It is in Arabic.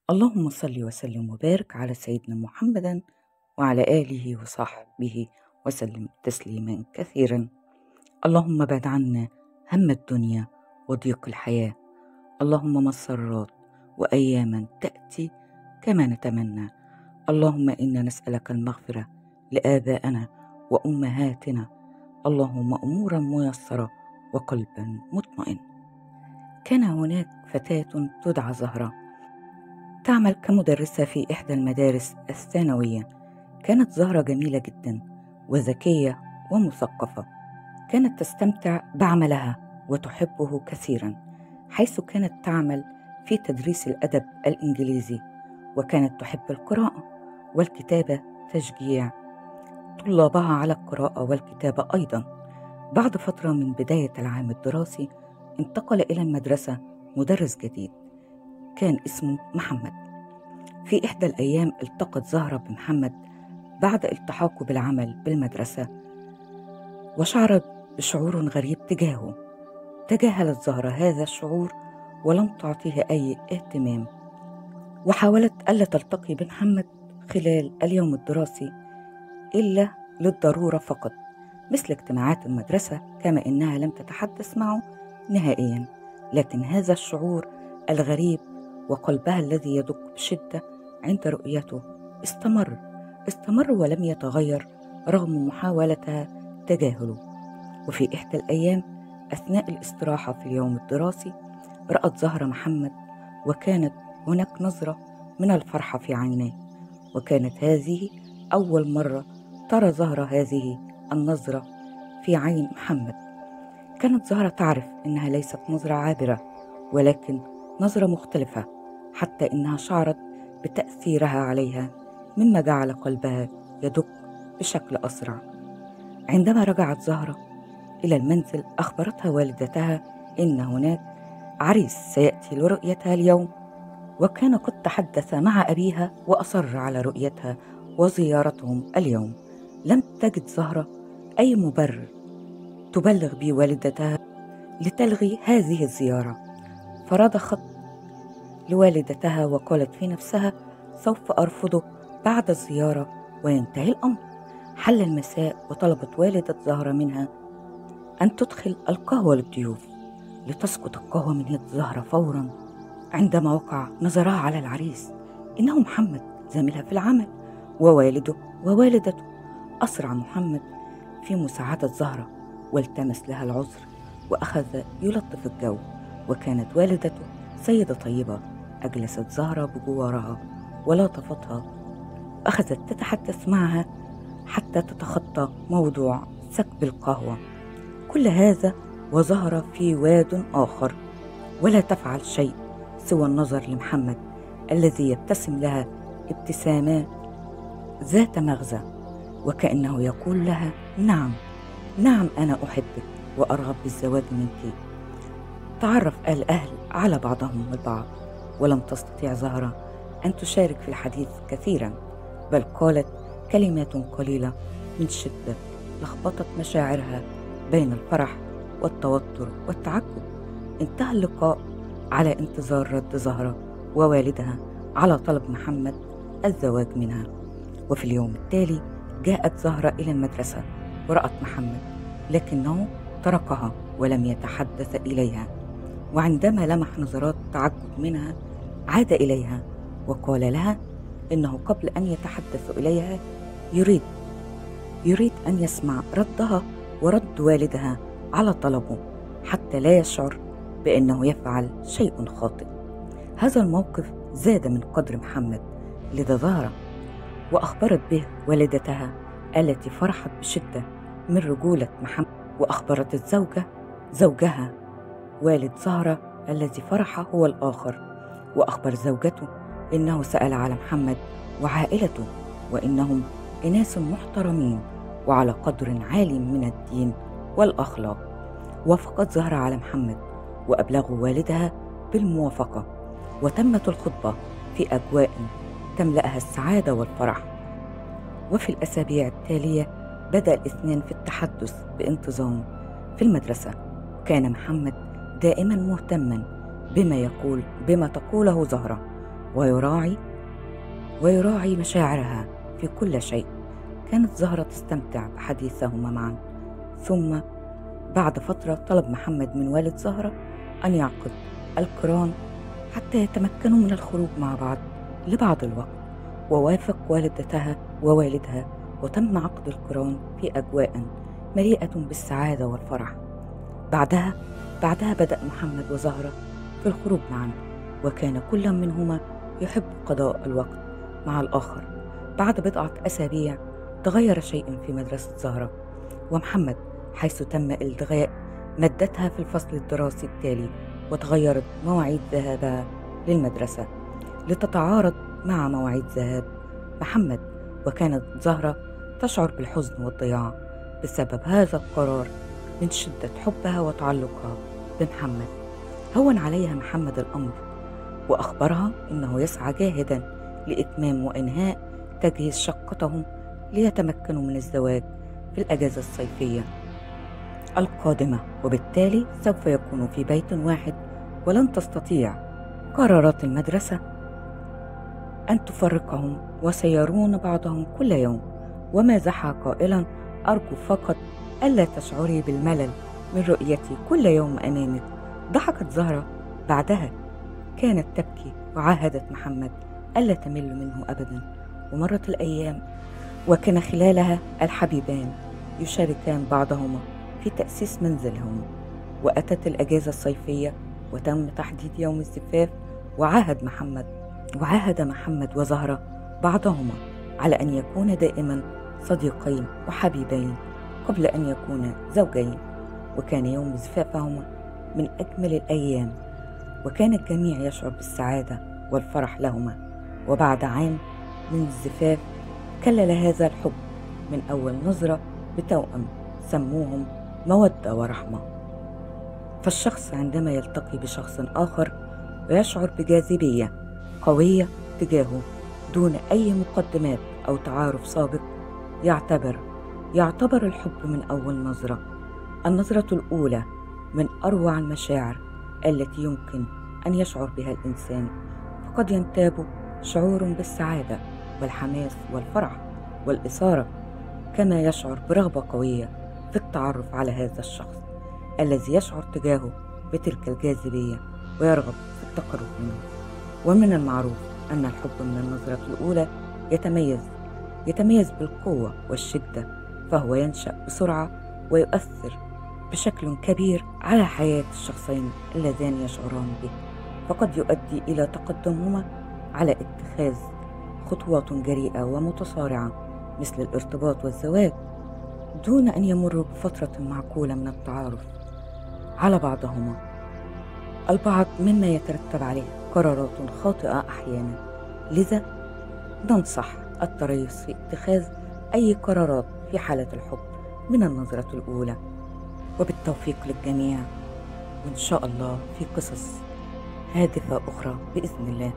اللهم صل وسلم وبارك على سيدنا محمد وعلى آله وصحبه وسلم تسليما كثيرا. اللهم بعد عنا هم الدنيا وضيق الحياة، اللهم مسرات وأياما تأتي كما نتمنى. اللهم إنا نسألك المغفرة لآبائنا وأمهاتنا، اللهم أمورا ميسرة وقلبا مطمئن. كان هناك فتاة تدعى زهرة تعمل كمدرسة في إحدى المدارس الثانوية. كانت زهرة جميلة جدا وذكية ومثقفة، كانت تستمتع بعملها وتحبه كثيرا، حيث كانت تعمل في تدريس الأدب الإنجليزي، وكانت تحب القراءة والكتابة تشجيع طلابها على القراءة والكتابة أيضا. بعد فترة من بداية العام الدراسي انتقل إلى المدرسة مدرس جديد كان اسمه محمد. في إحدى الأيام التقت زهرة بمحمد بعد التحاقه بالعمل بالمدرسة، وشعرت بشعور غريب تجاهه. تجاهلت زهرة هذا الشعور ولم تعطيه أي اهتمام، وحاولت ألا تلتقي بمحمد خلال اليوم الدراسي إلا للضرورة فقط، مثل اجتماعات المدرسة، كما إنها لم تتحدث معه نهائيا. لكن هذا الشعور الغريب وقلبها الذي يدق بشدة عند رؤيته استمر ولم يتغير رغم محاولتها تجاهله. وفي إحدى الأيام أثناء الاستراحة في اليوم الدراسي رأت زهرة محمد، وكانت هناك نظرة من الفرحة في عينيه، وكانت هذه أول مرة ترى زهرة هذه النظرة في عين محمد. كانت زهرة تعرف إنها ليست نظرة عابرة، ولكن نظرة مختلفة، حتى إنها شعرت بتأثيرها عليها، مما جعل قلبها يدق بشكل أسرع. عندما رجعت زهرة إلى المنزل أخبرتها والدتها إن هناك عريس سيأتي لرؤيتها اليوم، وكان قد تحدث مع أبيها وأصر على رؤيتها وزيارتهم اليوم. لم تجد زهرة أي مبرر تبلغ به والدتها لتلغي هذه الزيارة، فرضخت لوالدتها وقالت في نفسها: سوف أرفضه بعد الزيارة وينتهي الأمر. حل المساء وطلبت والدة زهرة منها أن تدخل القهوة للضيوف لتسقط القهوة من يد زهرة فورا. عندما وقع نظرها على العريس إنه محمد زميلها في العمل ووالده ووالدته، أسرع محمد في مساعدة زهرة والتمس لها العذر وأخذ يلطف الجو. وكانت والدته سيدة طيبة، أجلست زهرة بجوارها ولاطفتها، أخذت تتحدث معها حتى تتخطى موضوع سكب القهوة. كل هذا وزهرة في واد آخر، ولا تفعل شيء سوى النظر لمحمد الذي يبتسم لها ابتسامات ذات مغزى، وكأنه يقول لها: نعم نعم، أنا أحبك وأرغب بالزواج منك. تعرف الأهل على بعضهم البعض، ولم تستطيع زهرة أن تشارك في الحديث كثيرا، بل قالت كلمات قليلة من شدة لخبطت مشاعرها بين الفرح والتوتر والتعجب. انتهى اللقاء على انتظار رد زهرة ووالدها على طلب محمد الزواج منها. وفي اليوم التالي جاءت زهرة إلى المدرسة ورأت محمد، لكنه تركها ولم يتحدث إليها. وعندما لمح نظرات تعجب منها عاد إليها وقال لها إنه قبل أن يتحدث إليها يريد أن يسمع ردها ورد والدها على طلبه، حتى لا يشعر بأنه يفعل شيء خاطئ. هذا الموقف زاد من قدر محمد لدى زهرة، وأخبرت به والدتها التي فرحت بشدة من رجولة محمد، وأخبرت زوجها والد زهرة الذي فرح هو الآخر، وأخبر زوجته إنه سأل على محمد وعائلته، وإنهم إناس محترمين وعلى قدر عالي من الدين والأخلاق. وافقت زهرة على محمد وأبلغوا والدها بالموافقة، وتمت الخطبة في أجواء تملأها السعادة والفرح. وفي الأسابيع التالية بدأ الاثنان في التحدث بانتظام في المدرسة. كان محمد دائما مهتما بما تقوله زهرة، ويراعي مشاعرها في كل شيء. كانت زهرة تستمتع بحديثهما معا. ثم بعد فترة طلب محمد من والد زهرة أن يعقد القران حتى يتمكنوا من الخروج مع بعض لبعض الوقت، ووافق والدتها ووالدها، وتم عقد القران في أجواء مليئة بالسعادة والفرح. بعدها بدأ محمد وزهرة في الخروج معا، وكان كل منهما يحب قضاء الوقت مع الآخر. بعد بضعة أسابيع تغير شيء في مدرسة زهرة ومحمد، حيث تم إلغاء مادتها في الفصل الدراسي التالي، وتغيرت مواعيد ذهابها للمدرسة لتتعارض مع مواعيد ذهاب محمد. وكانت زهرة تشعر بالحزن والضياع بسبب هذا القرار من شدة حبها وتعلقها بمحمد. هون عليها محمد الأمر وأخبرها إنه يسعى جاهدا لإتمام وإنهاء تجهيز شقتهم ليتمكنوا من الزواج في الأجازة الصيفية القادمة، وبالتالي سوف يكونوا في بيت واحد، ولن تستطيع قرارات المدرسة أن تفرقهم، وسيرون بعضهم كل يوم. ومازحها قائلا: أرجو فقط ألا تشعري بالملل من رؤيتي كل يوم أمامك. ضحكت زهرة بعدها، كانت تبكي وعاهدت محمد ألا تمل منه أبدا. ومرت الأيام، وكان خلالها الحبيبان يشاركان بعضهما في تأسيس منزلهما. وأتت الأجازة الصيفية وتم تحديد يوم الزفاف، وعاهد محمد وزهرة بعضهما على أن يكون دائما صديقين وحبيبين قبل أن يكونا زوجين. وكان يوم زفافهما من أجمل الأيام، وكان الجميع يشعر بالسعادة والفرح لهما. وبعد عام من الزفاف كلل هذا الحب من أول نظرة بتوأم سموهم مودة ورحمة. فالشخص عندما يلتقي بشخص آخر ويشعر بجاذبية قوية تجاهه دون أي مقدمات أو تعارف سابق، يعتبر الحب من أول نظرة. النظرة الأولى من أروع المشاعر التي يمكن أن يشعر بها الإنسان، فقد ينتاب شعور بالسعادة والحماس والفرح والإثارة، كما يشعر برغبة قوية في التعرف على هذا الشخص الذي يشعر تجاهه بتلك الجاذبية ويرغب في التقرب منه. ومن المعروف أن الحب من النظرة الأولى يتميز بالقوة والشدة، فهو ينشأ بسرعة ويؤثر بشكل كبير على حياة الشخصين اللذان يشعران به، فقد يؤدي إلى تقدمهما على اتخاذ خطوات جريئة ومتسارعة مثل الارتباط والزواج دون أن يمروا بفترة معقولة من التعارف على بعضهما البعض، مما يترتب عليه قرارات خاطئة أحيانا. لذا ننصح التريث في اتخاذ أي قرارات في حالة الحب من النظرة الأولى. وبالتوفيق للجميع، وإن شاء الله في قصص هادفة أخرى بإذن الله.